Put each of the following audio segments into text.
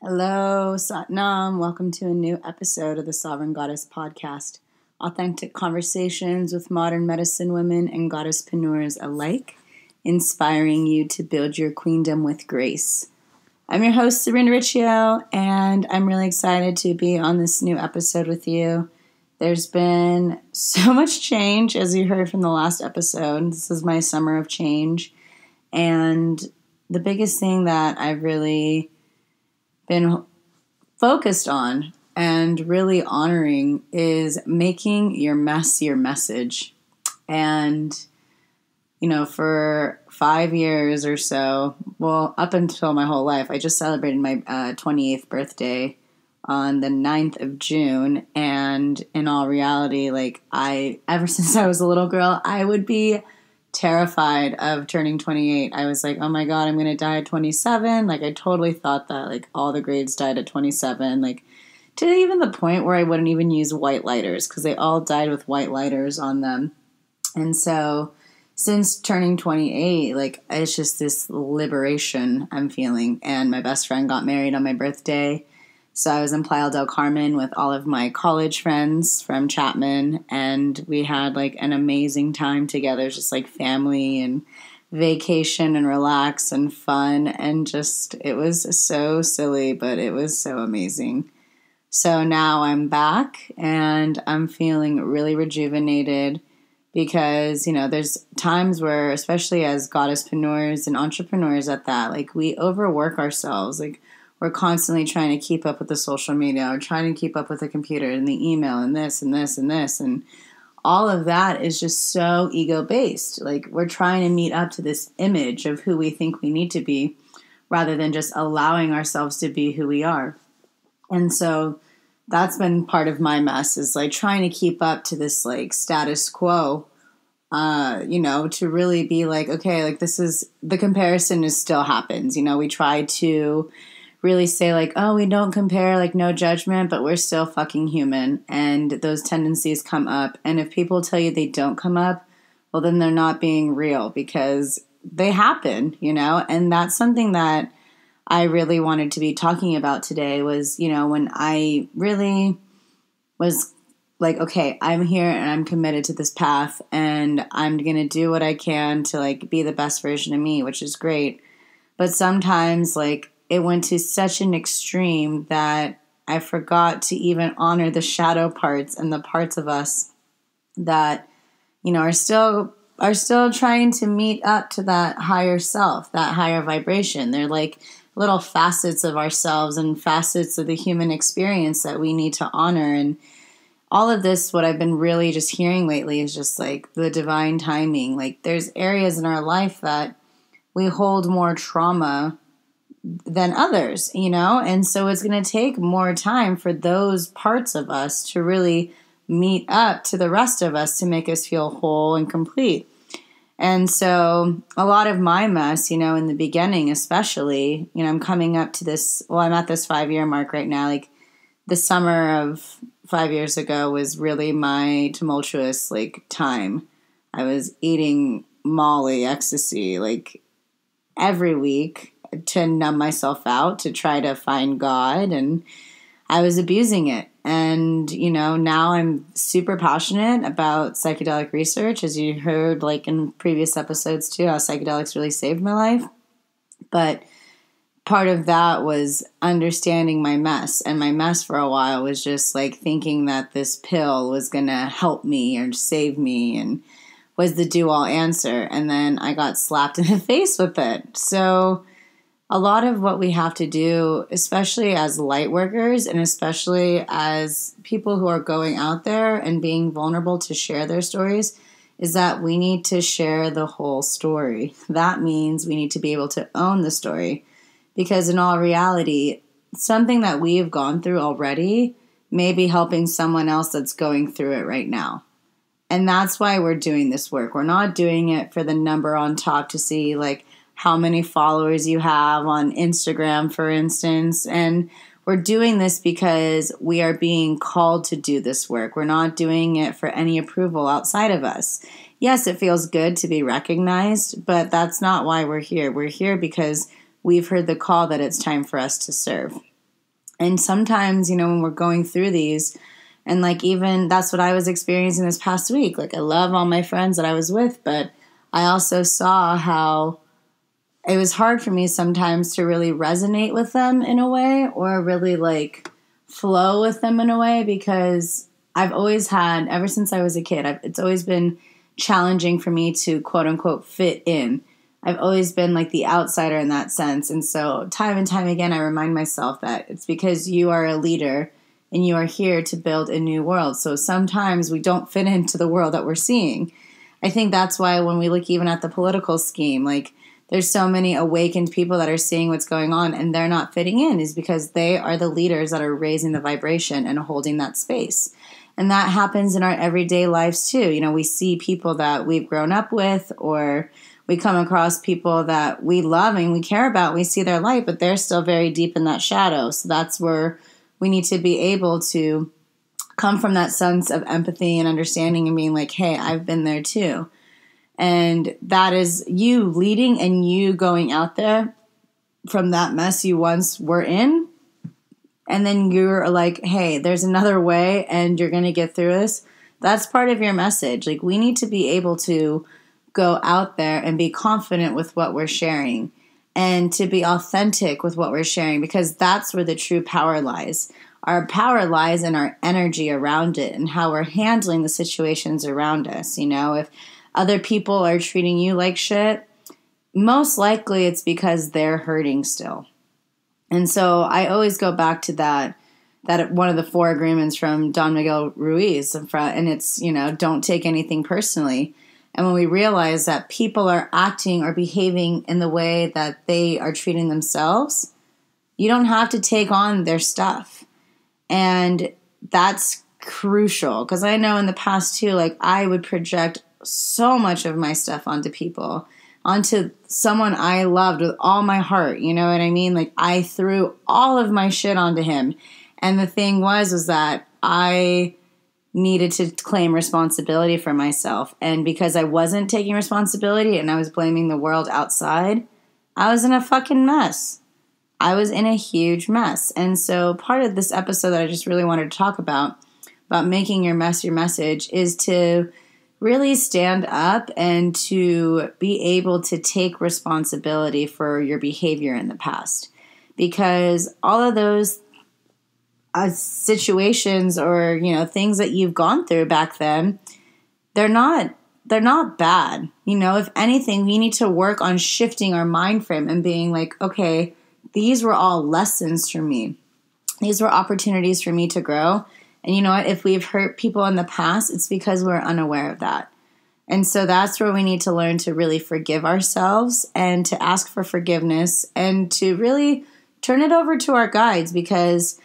Hello, Satnam. Welcome to a new episode of the Sovereign Goddess Podcast. Authentic conversations with modern medicine women and goddesspreneurs alike, inspiring you to build your queendom with grace. I'm your host, Sabrina Riccio, and I'm really excited to be on this new episode with you. There's been so much change, as you heard from the last episode. This is my summer of change, and the biggest thing that I've really been focused on and really honoring is making your mess your message. And, for 5 years or so, well, up until my whole life, I just celebrated my 28th birthday on the 9th of June. And in all reality, ever since I was a little girl, I would be terrified of turning 28. I was like, oh my God, I'm going to die at 27. I totally thought that, all the grades died at 27, to even the point where I wouldn't even use white lighters because they all died with white lighters on them. And so since turning 28, it's just this liberation I'm feeling. And my best friend got married on my birthday. So I was in Playa del Carmen with all of my college friends from Chapman, and we had an amazing time together, just family and vacation and relax and fun, and just it was so silly, but it was so amazing. So now I'm back and I'm feeling really rejuvenated because, there's times where, especially as goddesspreneurs and entrepreneurs at that, we overwork ourselves. We're constantly trying to keep up with the social media or trying to keep up with the computer and the email and this and this and this. And all of that is just so ego-based. We're trying to meet up to this image of who we think we need to be rather than just allowing ourselves to be who we are. And so that's been part of my mess is trying to keep up to this status quo, to really be okay, this is the comparison is still happens. We try to really say oh, we don't compare, no judgment, but we're still fucking human. And those tendencies come up. And if people tell you they don't come up, well, then they're not being real because they happen, and that's something that I really wanted to be talking about today was, when I really was okay, I'm here and I'm committed to this path and I'm going to do what I can to be the best version of me, which is great. But sometimes it went to such an extreme that I forgot to even honor the shadow parts and the parts of us that, are still trying to meet up to that higher self, that higher vibration. They're little facets of ourselves and facets of the human experience that we need to honor. And all of this, what I've been really just hearing lately is just the divine timing. There's areas in our life that we hold more trauma than others, and so it's going to take more time for those parts of us to really meet up to the rest of us to make us feel whole and complete. And so a lot of my mess, in the beginning, especially, I'm coming up to this, I'm at this 5-year mark right now. The summer of 5 years ago was really my tumultuous, time. I was eating Molly, ecstasy, every week to numb myself out, to try to find God, and I was abusing it. And, now I'm super passionate about psychedelic research, as you heard, in previous episodes too, how psychedelics really saved my life. But part of that was understanding my mess, and my mess for a while was just thinking that this pill was going to help me or save me and was the do-all answer. And then I got slapped in the face with it. So a lot of what we have to do, especially as light workers and especially as people who are going out there and being vulnerable to share their stories, is that we need to share the whole story. That means we need to be able to own the story. Because in all reality, something that we've gone through already may be helping someone else that's going through it right now. And that's why we're doing this work. We're not doing it for the number on top to see how many followers you have on Instagram, for instance. And we're doing this because we are being called to do this work. We're not doing it for any approval outside of us. Yes, it feels good to be recognized, but that's not why we're here. We're here because we've heard the call that it's time for us to serve. And sometimes, when we're going through these, and like even that's what I was experiencing this past week. Like I love all my friends that I was with, but I also saw how it was hard for me sometimes to really resonate with them in a way, or really like flow with them in a way, because I've always had, ever since I was a kid, it's always been challenging for me to quote unquote fit in. I've always been like the outsider in that sense. And so time and time again, I remind myself that it's because you are a leader and you are here to build a new world. So sometimes we don't fit into the world that we're seeing. I think that's why when we look even at the political scheme, like there's so many awakened people that are seeing what's going on and they're not fitting in, is because they are the leaders that are raising the vibration and holding that space. And that happens in our everyday lives too. We see people that we've grown up with, or we come across people that we love and we care about. We see their light, but they're still very deep in that shadow. So that's where we need to be able to come from that sense of empathy and understanding and being like, hey, I've been there too. And that is you leading and you going out there from that mess you once were in. And then you're like, hey, there's another way and you're going to get through this. That's part of your message. Like we need to be able to go out there and be confident with what we're sharing and to be authentic with what we're sharing, because that's where the true power lies. Our power lies in our energy around it and how we're handling the situations around us. If other people are treating you like shit, most likely it's because they're hurting still. And so I always go back to that one of the 4 agreements from Don Miguel Ruiz, and it's, don't take anything personally. And when we realize that people are acting or behaving in the way that they are treating themselves, you don't have to take on their stuff. And that's crucial, because I know in the past too, like I would project so much of my stuff onto people, onto someone I loved with all my heart. You know what I mean? Like I threw all of my shit onto him. And the thing was that I needed to claim responsibility for myself. And because I wasn't taking responsibility and I was blaming the world outside, I was in a fucking mess. I was in a huge mess. And so part of this episode that I just really wanted to talk about making your mess your message, is to really stand up and to be able to take responsibility for your behavior in the past. Because all of those situations or, things that you've gone through back then, they're not bad. If anything, we need to work on shifting our mind frame and being like, okay, these were all lessons for me. These were opportunities for me to grow. And you know what? If we've hurt people in the past, it's because we're unaware of that. And so that's where we need to learn to really forgive ourselves and to ask for forgiveness and to really turn it over to our guides, because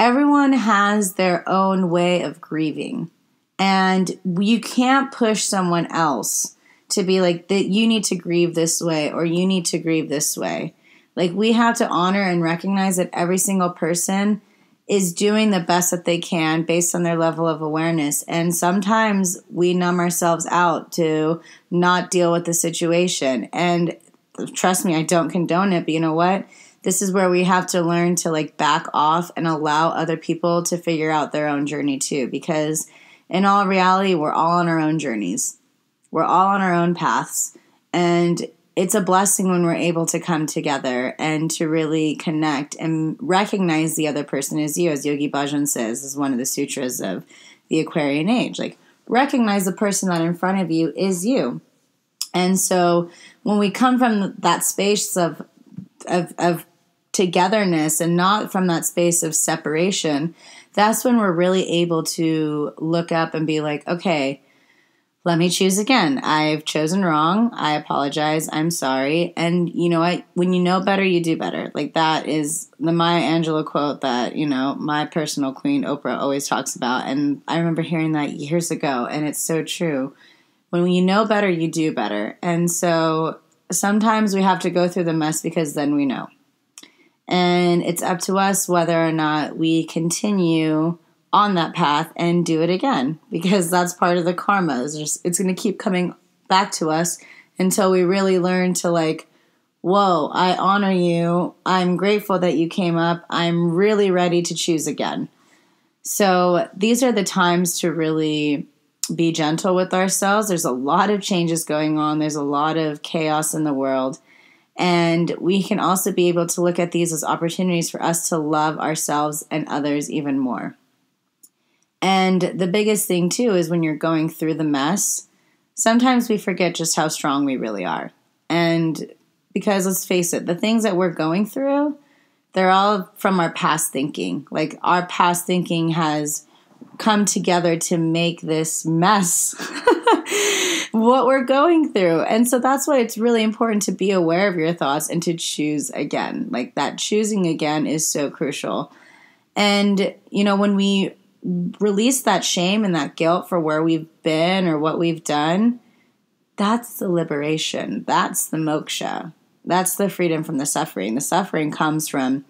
everyone has their own way of grieving. And you can't push someone else to be like, that you need to grieve this way or you need to grieve this way. Like we have to honor and recognize that every single person is doing the best that they can based on their level of awareness. And sometimes we numb ourselves out to not deal with the situation. And trust me, I don't condone it, but you know what? This is where we have to learn to like back off and allow other people to figure out their own journey too. Because in all reality, we're all on our own journeys. We're all on our own paths. And it's a blessing when we're able to come together and to really connect and recognize the other person as you, as Yogi Bhajan says, is one of the sutras of the Aquarian age. Like, recognize the person that in front of you is you. And so when we come from that space of togetherness and not from that space of separation, that's when we're really able to look up and be like, okay, let me choose again. I've chosen wrong. I apologize. I'm sorry. And you know what? When you know better, you do better. Like that is the Maya Angelou quote that, my personal queen, Oprah, always talks about. And I remember hearing that years ago, and it's so true. When you know better, you do better. And so sometimes we have to go through the mess because then we know. And it's up to us whether or not we continue on that path and do it again, because that's part of the karma. It's going to keep coming back to us until we really learn to like whoa, I honor you. I'm grateful that you came up. I'm really ready to choose again. So these are the times to really be gentle with ourselves. There's a lot of changes going on. There's a lot of chaos in the world. And we can also be able to look at these as opportunities for us to love ourselves and others even more. And the biggest thing, too, is when you're going through the mess, sometimes we forget just how strong we really are. And because let's face it, the things that we're going through, they're all from our past thinking. Like our past thinking has come together to make this mess what we're going through. And so that's why it's really important to be aware of your thoughts and to choose again. Like that choosing again is so crucial. And, when we release that shame and that guilt for where we've been or what we've done, that's the liberation. That's the moksha. That's the freedom from the suffering. The suffering comes from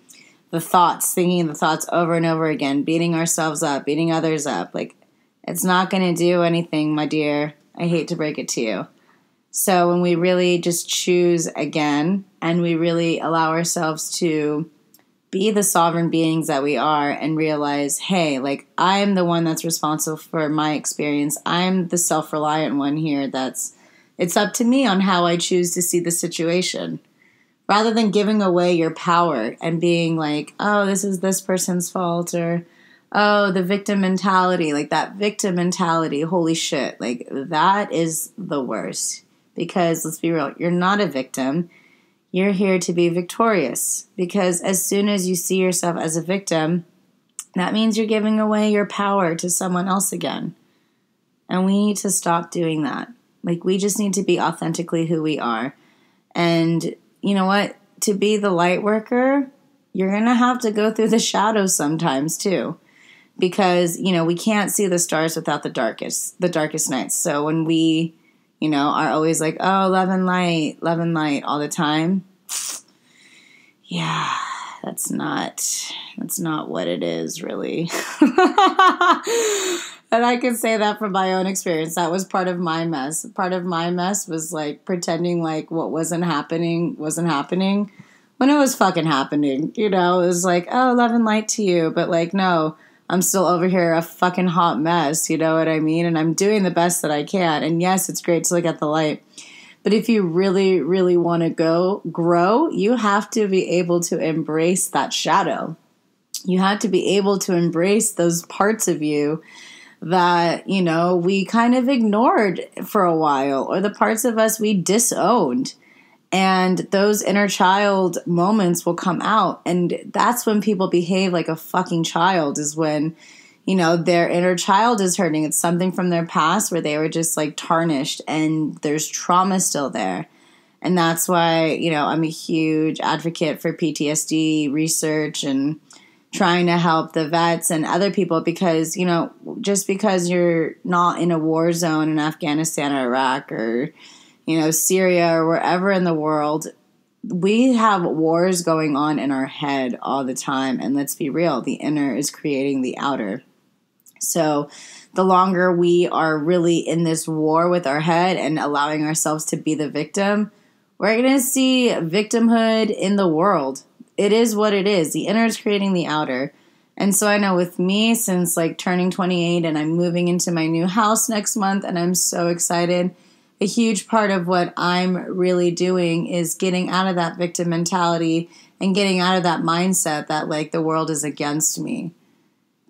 the thoughts, thinking the thoughts over and over again, beating ourselves up, beating others up. Like, it's not going to do anything, my dear. I hate to break it to you. So when we really just choose again and we really allow ourselves to be the sovereign beings that we are and realize, hey, like I'm the one that's responsible for my experience. I'm the self-reliant one here. It's up to me on how I choose to see the situation. Rather than giving away your power and being like, oh, this is this person's fault, or oh, the victim mentality, like that victim mentality, holy shit, like that is the worst. Because let's be real, you're not a victim. You're here to be victorious. Because as soon as you see yourself as a victim, that means you're giving away your power to someone else again. And we need to stop doing that. Like we just need to be authentically who we are. And you know what? To be the light worker, you're going to have to go through the shadows sometimes too. Because, we can't see the stars without the darkest nights. So when we, are always like, oh, love and light all the time. Yeah, that's not what it is really. And I can say that from my own experience. That was part of my mess. Part of my mess was like pretending like what wasn't happening when it was fucking happening. It was like, oh, love and light to you. But like, no, I'm still over here a fucking hot mess. You know what I mean? And I'm doing the best that I can. And yes, it's great to look at the light. But if you really, really want to grow, you have to be able to embrace that shadow. You have to be able to embrace those parts of you that, we kind of ignored for a while, or the parts of us we disowned. And those inner child moments will come out. And that's when people behave like a fucking child, is when, their inner child is hurting. It's something from their past where they were just like tarnished and there's trauma still there. And that's why, I'm a huge advocate for PTSD research and trying to help the vets and other people because, just because you're not in a war zone in Afghanistan or Iraq or, Syria or wherever in the world, we have wars going on in our head all the time. And let's be real, the inner is creating the outer. So the longer we are really in this war with our head and allowing ourselves to be the victim, we're going to see victimhood in the world. It is what it is. The inner is creating the outer. And so I know with me, since like turning 28 and I'm moving into my new house next month and I'm so excited, a huge part of what I'm really doing is getting out of that victim mentality and getting out of that mindset that like the world is against me.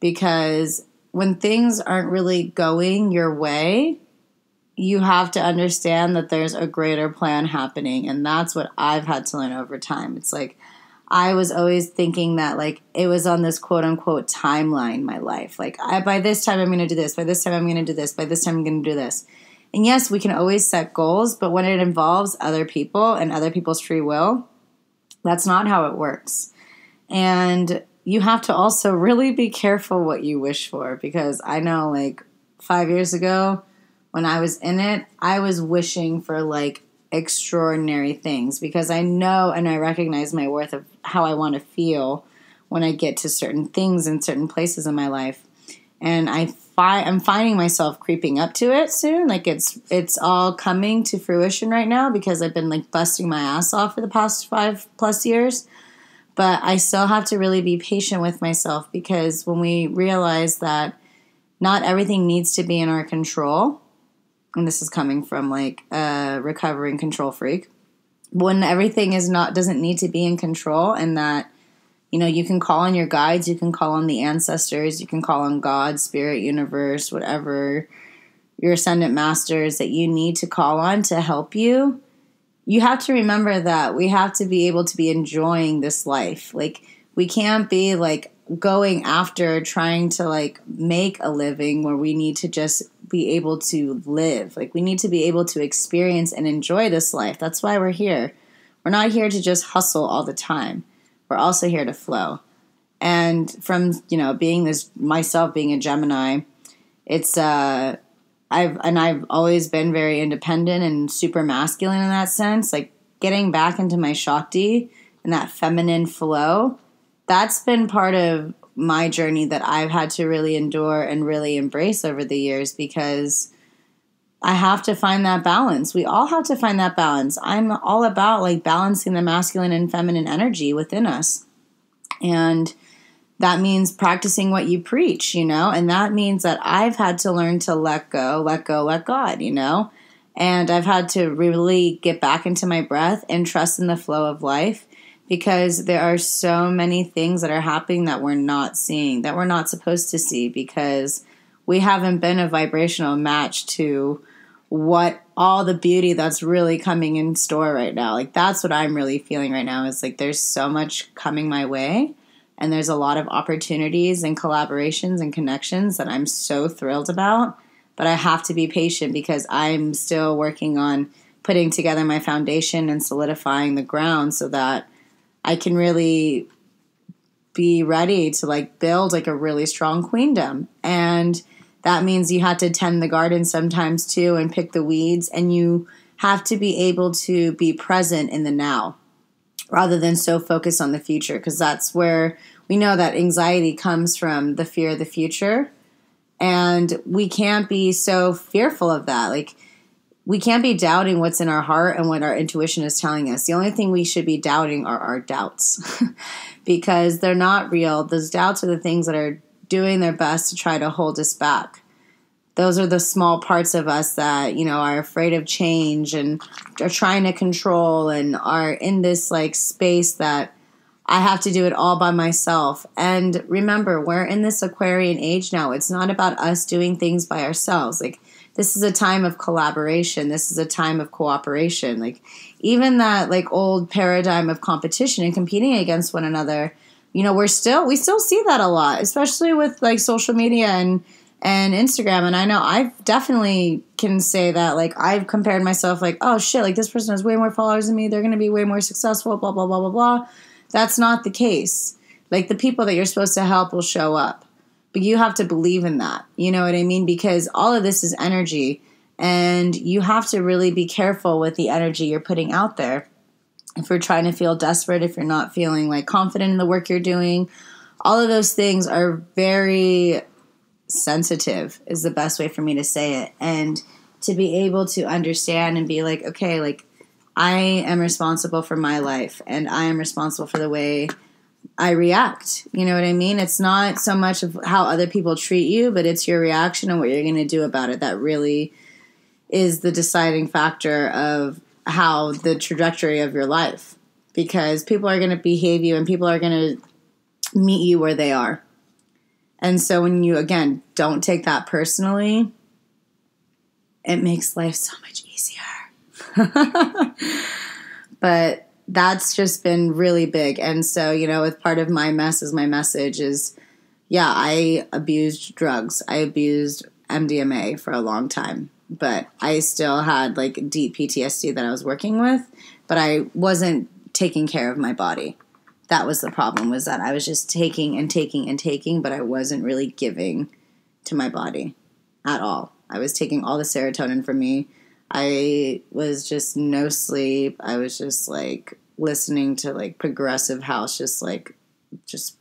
Because when things aren't really going your way, you have to understand that there's a greater plan happening. And that's what I've had to learn over time. It's like I was always thinking that like it was on this quote unquote timeline, my life. Like by this time I'm going to do this. By this time I'm going to do this. By this time I'm going to do this. And yes, we can always set goals, but when it involves other people and other people's free will, that's not how it works. And you have to also really be careful what you wish for, because I know like 5 years ago when I was in it, I was wishing for like extraordinary things because I know and I recognize my worth of how I want to feel when I get to certain things in certain places in my life. And I'm finding myself creeping up to it soon. Like it's all coming to fruition right now because I've been like busting my ass off for the past 5+ years. But I still have to really be patient with myself, because when we realize that not everything needs to be in our control, and this is coming from like a recovering control freak, when everything doesn't need to be in control, and that, you know, you can call on your guides, you can call on the ancestors, you can call on God, spirit, universe, whatever, your ascendant masters that you need to call on to help you. You have to remember that we have to be able to be enjoying this life. Like, we can't be like going after trying to like make a living where we need to just be able to live. Like, we need to be able to experience and enjoy this life. That's why we're here. We're not here to just hustle all the time. We're also here to flow. And from, you know, being a Gemini, it's I've always been very independent and super masculine in that sense. Like, getting back into my Shakti and that feminine flow, that's been part of my journey that I've had to really endure and really embrace over the years, because I have to find that balance. We all have to find that balance. I'm all about like balancing the masculine and feminine energy within us. And that means practicing what you preach, you know, and that means that I've had to learn to let go, let God, you know, and I've had to really get back into my breath and trust in the flow of life, because there are so many things that are happening that we're not seeing, that we're not supposed to see, because we haven't been a vibrational match to what all the beauty that's really coming in store right now. Like, that's what I'm really feeling right now, is like there's so much coming my way. And there's a lot of opportunities and collaborations and connections that I'm so thrilled about. But I have to be patient, because I'm still working on putting together my foundation and solidifying the ground so that I can really be ready to like build like a really strong queendom. And that means you have to tend the garden sometimes too, and pick the weeds. And you have to be able to be present in the now, rather than so focused on the future, because that's where we know that anxiety comes from, the fear of the future. And we can't be so fearful of that. Like, we can't be doubting what's in our heart and what our intuition is telling us. The only thing we should be doubting are our doubts, because they're not real. Those doubts are the things that are doing their best to try to hold us back. Those are the small parts of us that, you know, are afraid of change and are trying to control and are in this like space that I have to do it all by myself. And remember, we're in this Aquarian age now. It's not about us doing things by ourselves. Like, this is a time of collaboration. This is a time of cooperation. Like, even that like old paradigm of competition and competing against one another, you know, we still see that a lot, especially with like social media and Instagram. And I know I've definitely can say that, like, I've compared myself like, oh shit, like this person has way more followers than me. They're going to be way more successful, blah, blah, blah, blah, blah. That's not the case. Like, the people that you're supposed to help will show up, but you have to believe in that. You know what I mean? Because all of this is energy, and you have to really be careful with the energy you're putting out there. If you're trying to feel desperate, if you're not feeling like confident in the work you're doing, all of those things are very sensitive, is the best way for me to say it. And to be able to understand and be like, okay, like, I am responsible for my life, and I am responsible for the way I react. You know what I mean? It's not so much of how other people treat you, but it's your reaction and what you're going to do about it that really is the deciding factor of how the trajectory of your life. Because people are going to behave you, and people are going to meet you where they are. And so when you, again, don't take that personally, it makes life so much easier. But that's just been really big. And so, you know, with part of my message is, yeah, I abused drugs. I abused MDMA for a long time, but I still had like deep PTSD that I was working with, but I wasn't taking care of my body. That was the problem, was that I was just taking and taking and taking, but I wasn't really giving to my body at all. I was taking all the serotonin from me. I was just no sleep. I was just like listening to like progressive house, just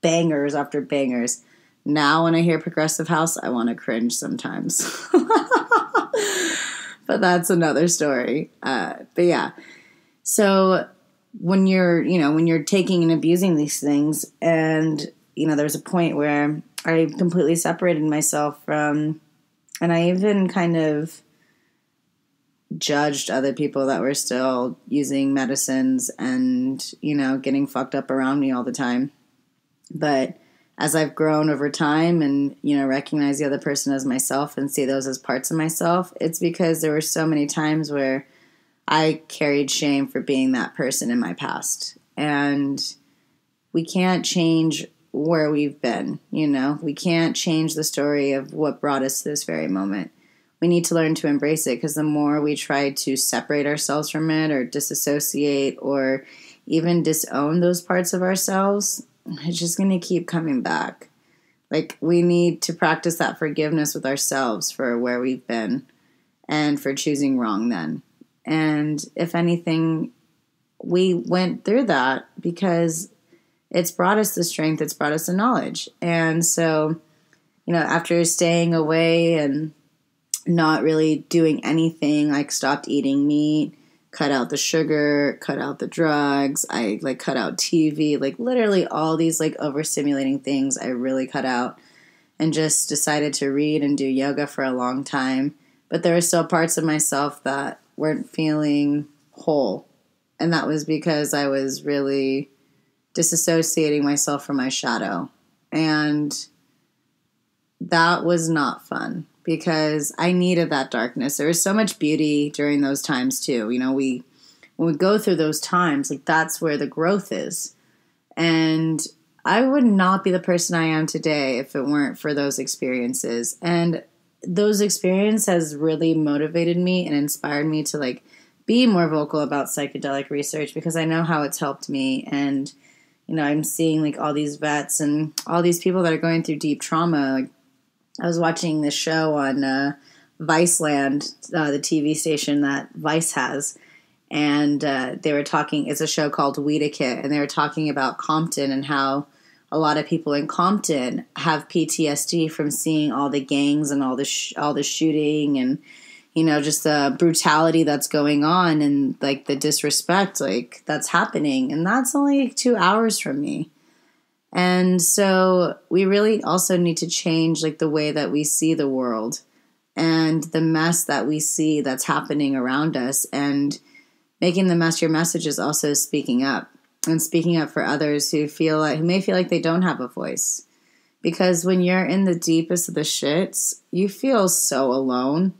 bangers after bangers. Now when I hear progressive house, I want to cringe sometimes. But that's another story. But yeah. So when you're taking and abusing these things, and, there's a point where I completely separated myself from, and I even kind of judged other people that were still using medicines and, getting fucked up around me all the time. But as I've grown over time and, recognize the other person as myself and see those as parts of myself, it's because there were so many times where I carried shame for being that person in my past. And we can't change where we've been, We can't change the story of what brought us to this very moment. We need to learn to embrace it, because the more we try to separate ourselves from it or disassociate or even disown those parts of ourselves, it's just going to keep coming back. Like, we need to practice that forgiveness with ourselves for where we've been and for choosing wrong then. And if anything, we went through that because it's brought us the strength, it's brought us the knowledge. And so, after staying away and not really doing anything, like stopped eating meat, cut out the sugar, cut out the drugs, I cut out TV, literally all these overstimulating things I really cut out, and just decided to read and do yoga for a long time. But there were still parts of myself that weren't feeling whole. And that was because I was really disassociating myself from my shadow. And that was not fun, because I needed that darkness. There was so much beauty during those times too. When we go through those times, that's where the growth is. And I would not be the person I am today if it weren't for those experiences. And those experiences has really motivated me and inspired me to be more vocal about psychedelic research, because I know how it's helped me. And, I'm seeing all these vets and all these people that are going through deep trauma. I was watching this show on Viceland, the TV station that Vice has, and they were talking, it's a show called Weedakit, and they were talking about Compton and how a lot of people in Compton have PTSD from seeing all the gangs and all the shooting and, just the brutality that's going on and the disrespect that's happening. And that's only 2 hours from me. And so we really also need to change the way that we see the world and the mess that we see that's happening around us, and making the mess your message is also speaking up, and speaking up for others who may feel like they don't have a voice. Because when you're in the deepest of the shits, you feel so alone.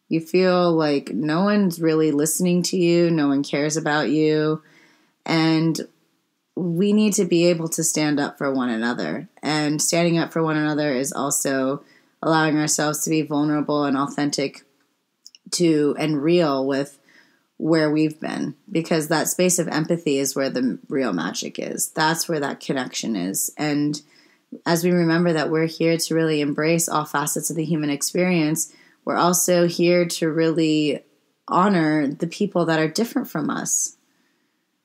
You feel like no one's really listening to you, no one cares about you, and we need to be able to stand up for one another. And standing up for one another is also allowing ourselves to be vulnerable and authentic and real with where we've been. Because that space of empathy is where the real magic is. That's where that connection is. And as we remember that we're here to really embrace all facets of the human experience, we're also here to really honor the people that are different from us.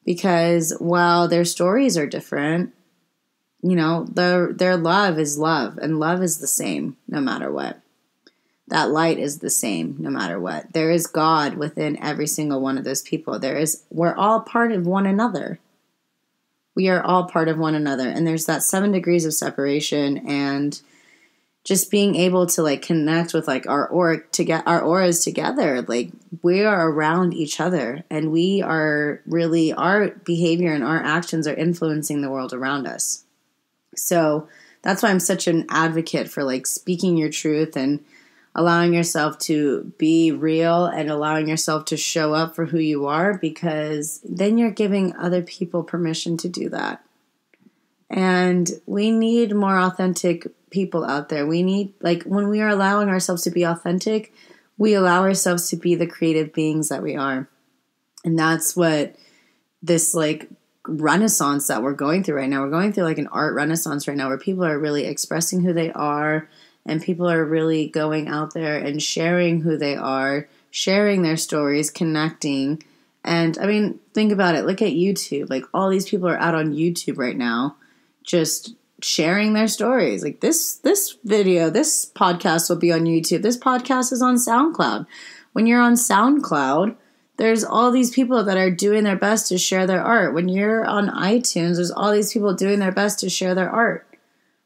Because while their stories are different, their love is love, and love is the same no matter what. That light is the same no matter what. There is God within every single one of those people. We're all part of one another. We are all part of one another. And there's that 7 degrees of separation, and just being able to connect with our auras together. We are around each other, and we are really, our behavior and our actions are influencing the world around us. So that's why I'm such an advocate for speaking your truth and allowing yourself to be real and allowing yourself to show up for who you are, because then you're giving other people permission to do that. And we need more authentic people out there. We need, when we are allowing ourselves to be authentic, we allow ourselves to be the creative beings that we are. And that's what this renaissance that we're going through right now. We're going through an art renaissance right now, where people are really expressing who they are, and people are really going out there and sharing who they are, sharing their stories, connecting. And I mean, think about it. Look at YouTube. All these people are out on YouTube right now, just sharing their stories. Like this video, this podcast will be on YouTube. This podcast is on SoundCloud. When you're on SoundCloud, there's all these people that are doing their best to share their art. When you're on iTunes, there's all these people doing their best to share their art.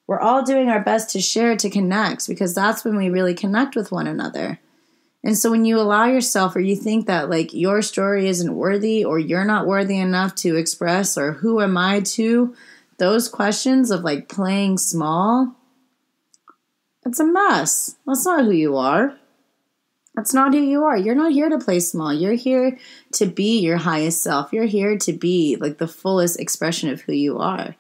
We're all doing our best to share, to connect, because that's when we really connect with one another. And so when you allow yourself, or you think that like your story isn't worthy, or you're not worthy enough to express, or who am I to, those questions of like playing small, it's a mess. That's not who you are. That's not who you are. You're not here to play small. You're here to be your highest self. You're here to be like the fullest expression of who you are.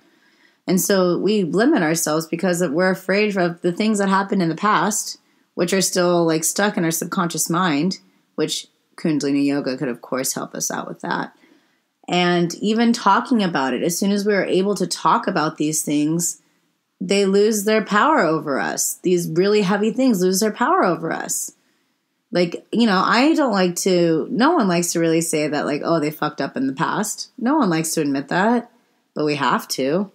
And so we limit ourselves because we're afraid of the things that happened in the past, which are still like stuck in our subconscious mind, which Kundalini Yoga could, of course, help us out with that. And even talking about it, as soon as we are able to talk about these things, they lose their power over us. These really heavy things lose their power over us. Like, you know, no one likes to really say that, like, oh, they fucked up in the past. No one likes to admit that, but we have to.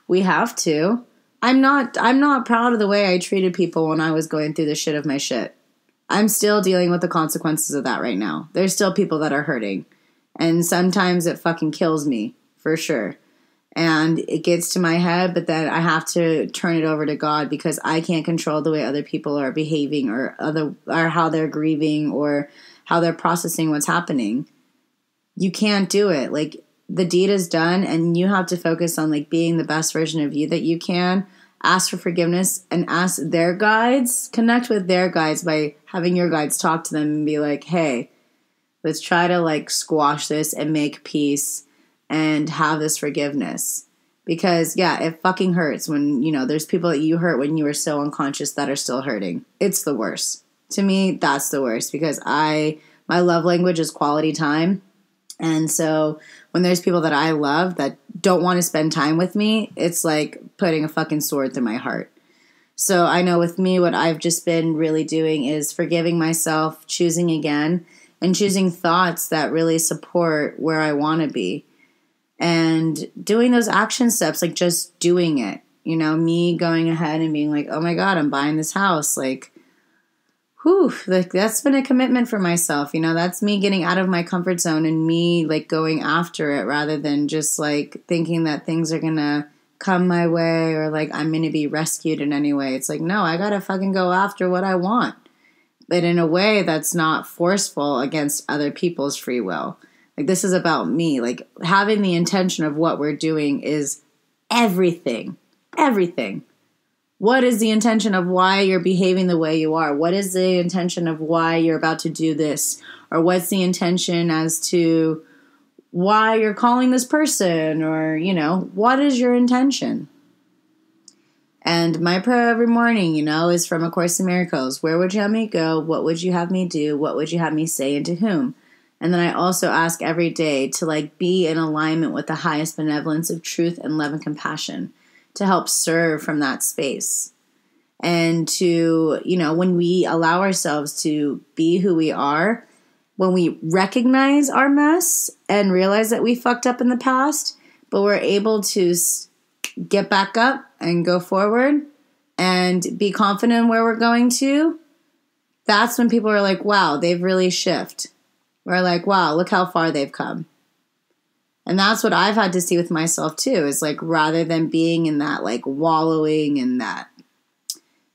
We have to. I'm not proud of the way I treated people when I was going through the shit of my shit. I'm still dealing with the consequences of that right now. There's still people that are hurting. And sometimes it fucking kills me, for sure. And it gets to my head, but then I have to turn it over to God, because I can't control the way other people are behaving, or how they're grieving, or how they're processing what's happening. You can't do it. Like, the deed is done, and you have to focus on like being the best version of you that you can. Ask for forgiveness and ask their guides. Connect with their guides by having your guides talk to them and be like, hey, let's try to like squash this and make peace and have this forgiveness. Because yeah, it fucking hurts when, you know, there's people that you hurt when you were so unconscious that are still hurting. It's the worst. To me, that's the worst, because my love language is quality time. And so when there's people that I love that don't want to spend time with me, it's like putting a fucking sword through my heart. So I know with me, what I've just been really doing is forgiving myself, choosing again, and choosing thoughts that really support where I want to be. And doing those action steps, like just doing it. You know, me going ahead and being like, oh my God, I'm buying this house. Like, whew, like that's been a commitment for myself. You know, that's me getting out of my comfort zone and me like going after it, rather than just like thinking that things are going to come my way, or like I'm going to be rescued in any way. It's like, no, I got to fucking go after what I want, but in a way that's not forceful against other people's free will. Like, this is about me. Like, having the intention of what we're doing is everything. Everything. What is the intention of why you're behaving the way you are? What is the intention of why you're about to do this? Or what's the intention as to why you're calling this person? Or, you know, what is your intention? And my prayer every morning, you know, is from A Course in Miracles. Where would you have me go? What would you have me do? What would you have me say, and to whom? And then I also ask every day to like be in alignment with the highest benevolence of truth and love and compassion, to help serve from that space. And to, you know, when we allow ourselves to be who we are, when we recognize our mess and realize that we fucked up in the past, but we're able to get back up and go forward and be confident in where we're going to, that's when people are like, wow, they've really shifted. We're like, wow, look how far they've come. And that's what I've had to see with myself too, is like, rather than being in that like wallowing in that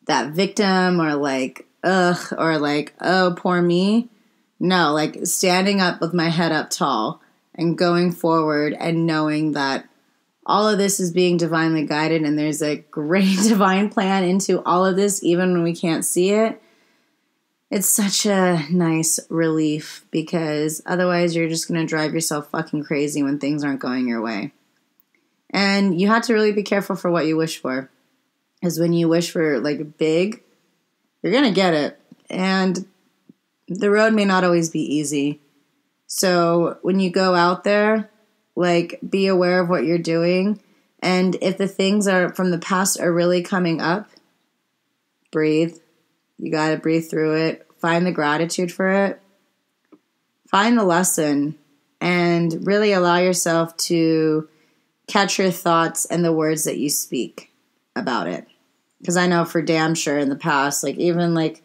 victim, or like, ugh, or like, oh, poor me. No, like standing up with my head up tall and going forward and knowing that all of this is being divinely guided, and there's a great divine plan into all of this, even when we can't see it. It's such a nice relief, because otherwise you're just going to drive yourself fucking crazy when things aren't going your way. And you have to really be careful for what you wish for. Because when you wish for like big, you're going to get it. And the road may not always be easy. So when you go out there, like be aware of what you're doing. And if the things are from the past are really coming up, breathe. You got to breathe through it. Find the gratitude for it. Find the lesson, and really allow yourself to catch your thoughts and the words that you speak about it. Because I know for damn sure in the past, like even like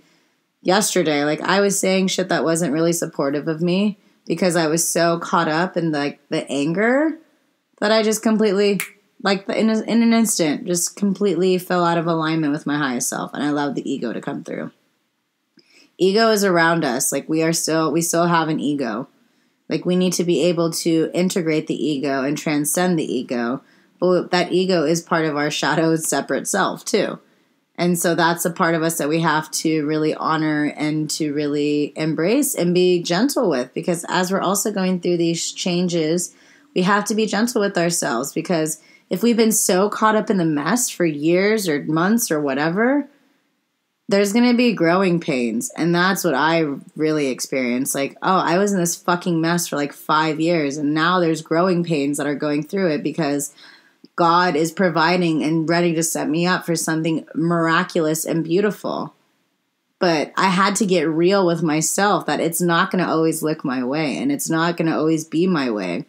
yesterday, like I was saying shit that wasn't really supportive of me because I was so caught up in like the anger that I just completely, like in an instant, just completely fell out of alignment with my highest self, and I allowed the ego to come through. Ego is around us. Like we still have an ego. Like we need to be able to integrate the ego and transcend the ego. But that ego is part of our shadowed separate self too. And so that's a part of us that we have to really honor and to really embrace and be gentle with. Because as we're also going through these changes, we have to be gentle with ourselves. Because if we've been so caught up in the mess for years or months or whatever, there's going to be growing pains. And that's what I really experienced. Like, oh, I was in this fucking mess for like 5 years. And now there's growing pains that are going through it because God is providing and ready to set me up for something miraculous and beautiful. But I had to get real with myself that it's not going to always look my way. And it's not going to always be my way.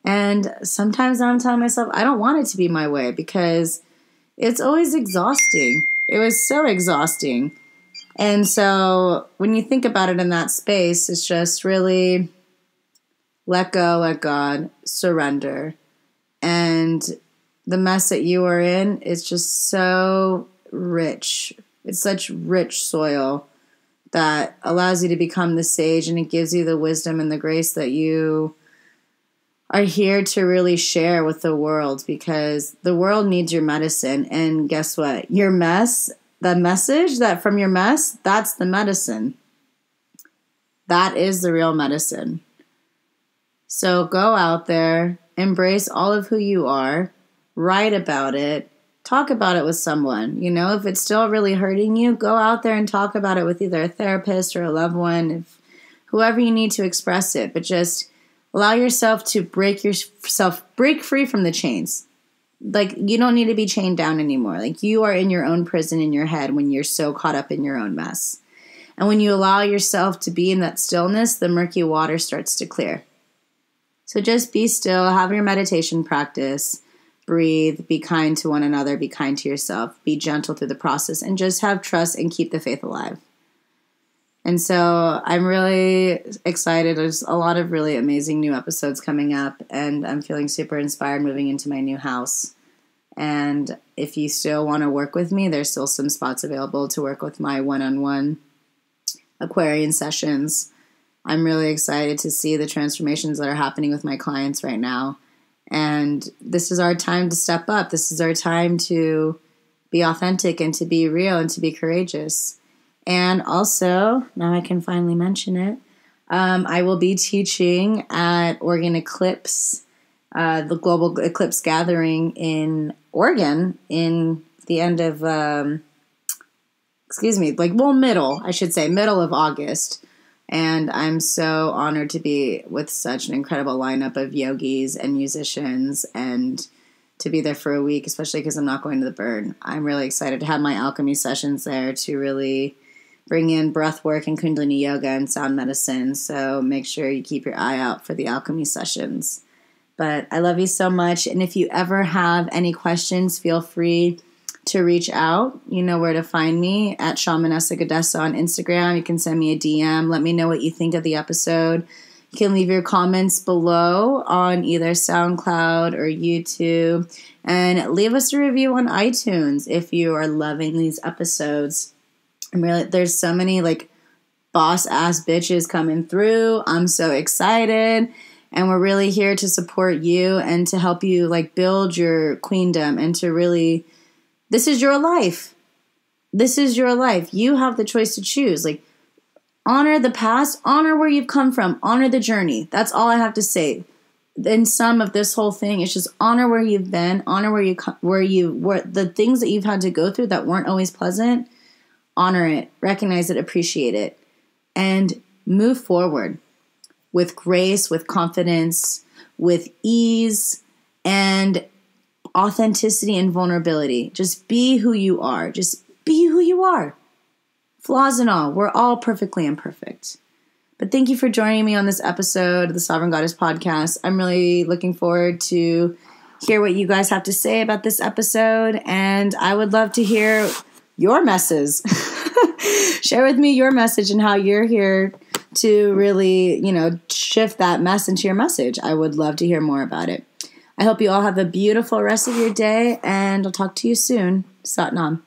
And sometimes I'm telling myself I don't want it to be my way because it's always exhausting. It was so exhausting. And so when you think about it in that space, it's just really let go, let God, surrender. And the mess that you are in is just so rich. It's such rich soil that allows you to become the sage, and it gives you the wisdom and the grace that you are here to really share with the world, because the world needs your medicine. And guess what? Your mess, the message that from your mess, that's the medicine. That is the real medicine. So go out there, embrace all of who you are, write about it, talk about it with someone. You know, if it's still really hurting you, go out there and talk about it with either a therapist or a loved one, if whoever you need to express it. But just allow yourself to break free from the chains. Like, you don't need to be chained down anymore. Like, you are in your own prison in your head when you're so caught up in your own mess. And when you allow yourself to be in that stillness, the murky water starts to clear. So just be still, have your meditation practice, breathe, be kind to one another, be kind to yourself, be gentle through the process, and just have trust and keep the faith alive. And so I'm really excited. There's a lot of really amazing new episodes coming up, and I'm feeling super inspired moving into my new house. And if you still want to work with me, there's still some spots available to work with my one-on-one Aquarian sessions. I'm really excited to see the transformations that are happening with my clients right now. And this is our time to step up. This is our time to be authentic and to be real and to be courageous. And also, now I can finally mention it, I will be teaching at Oregon Eclipse, the Global Eclipse Gathering in Oregon in the end of, middle of August. And I'm so honored to be with such an incredible lineup of yogis and musicians, and to be there for a week, especially because I'm not going to the Burn. I'm really excited to have my alchemy sessions there to really bring in breath work and Kundalini yoga and sound medicine. So make sure you keep your eye out for the alchemy sessions. But I love you so much. And if you ever have any questions, feel free to reach out. You know where to find me, at Shamanessa Gadessa on Instagram. You can send me a DM. Let me know what you think of the episode. You can leave your comments below on either SoundCloud or YouTube. And leave us a review on iTunes if you are loving these episodes. There's so many like boss ass bitches coming through. I'm so excited. And we're really here to support you and to help you like build your queendom and to really, this is your life. This is your life. You have the choice to choose. Like, honor the past, honor where you've come from, honor the journey. That's all I have to say. In sum of this whole thing, it's just honor where you've been, honor where the things that you've had to go through that weren't always pleasant. Honor it, recognize it, appreciate it, and move forward with grace, with confidence, with ease, and authenticity and vulnerability. Just be who you are. Just be who you are. Flaws and all. We're all perfectly imperfect. But thank you for joining me on this episode of the Sovereign Goddess Podcast. I'm really looking forward to hear what you guys have to say about this episode, and I would love to hear your message. Share with me your message and how you're here to really, shift that mess into your message. I would love to hear more about it. I hope you all have a beautiful rest of your day, and I'll talk to you soon. Sat Nam.